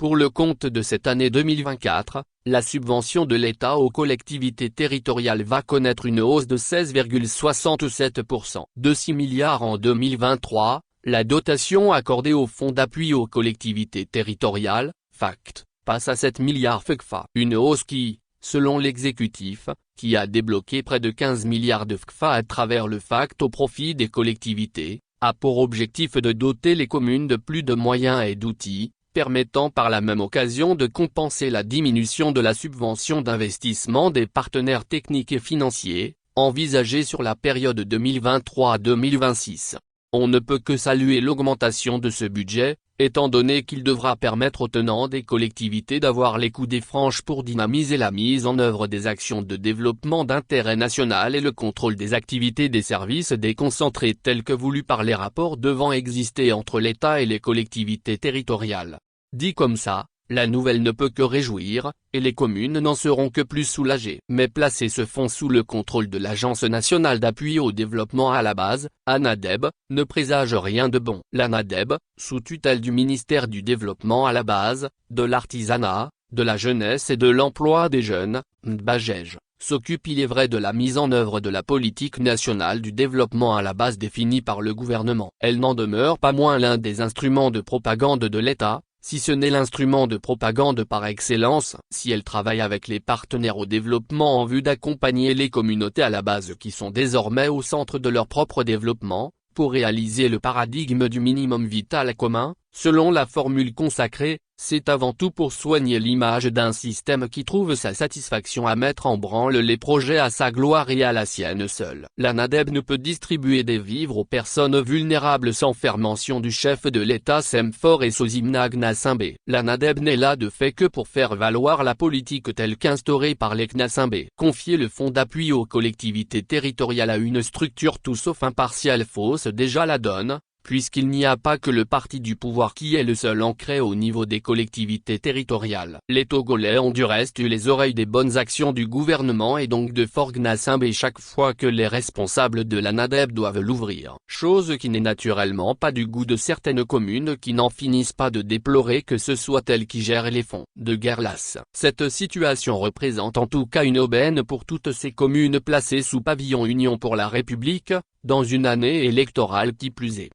Pour le compte de cette année 2024, la subvention de l'État aux collectivités territoriales va connaître une hausse de 16,67%. De 6 milliards en 2023, la dotation accordée au Fonds d'appui aux collectivités territoriales, FACT, passe à 7 milliards FCFA. Une hausse qui, selon l'exécutif, qui a débloqué près de 15 milliards de FCFA à travers le FACT au profit des collectivités, a pour objectif de doter les communes de plus de moyens et d'outils, permettant par la même occasion de compenser la diminution de la subvention d'investissement des partenaires techniques et financiers, envisagée sur la période 2023-2026. On ne peut que saluer l'augmentation de ce budget, étant donné qu'il devra permettre aux tenants des collectivités d'avoir les coudées franches pour dynamiser la mise en œuvre des actions de développement d'intérêt national et le contrôle des activités des services déconcentrés tels que voulus par les rapports devant exister entre l'État et les collectivités territoriales. Dit comme ça, la nouvelle ne peut que réjouir, et les communes n'en seront que plus soulagées. Mais placer ce fonds sous le contrôle de l'Agence nationale d'appui au développement à la base, ANADEB, ne présage rien de bon. L'ANADEB, sous tutelle du ministère du Développement à la base, de l'Artisanat, de la Jeunesse et de l'Emploi des Jeunes, MDBAJEJ, s'occupe il est vrai de la mise en œuvre de la politique nationale du développement à la base définie par le gouvernement. Elle n'en demeure pas moins l'un des instruments de propagande de l'État, si ce n'est l'instrument de propagande par excellence, si elle travaille avec les partenaires au développement en vue d'accompagner les communautés à la base qui sont désormais au centre de leur propre développement, pour réaliser le paradigme du minimum vital commun, selon la formule consacrée, c'est avant tout pour soigner l'image d'un système qui trouve sa satisfaction à mettre en branle les projets à sa gloire et à la sienne seule. L'ANADEB ne peut distribuer des vivres aux personnes vulnérables sans faire mention du chef de l'État Semfor et Sosimna Gnassingbé. L'ANADEB n'est là de fait que pour faire valoir la politique telle qu'instaurée par les Gnassingbé. Confier le fonds d'appui aux collectivités territoriales à une structure tout sauf impartiale fausse déjà la donne, puisqu'il n'y a pas que le parti du pouvoir qui est le seul ancré au niveau des collectivités territoriales. Les Togolais ont du reste eu les oreilles des bonnes actions du gouvernement et donc de Faure Gnassingbé chaque fois que les responsables de l'ANADEB doivent l'ouvrir. Chose qui n'est naturellement pas du goût de certaines communes qui n'en finissent pas de déplorer que ce soit elles qui gèrent les fonds. De guerre lasse. Cette situation représente en tout cas une aubaine pour toutes ces communes placées sous pavillon Union pour la République, dans une année électorale qui plus est.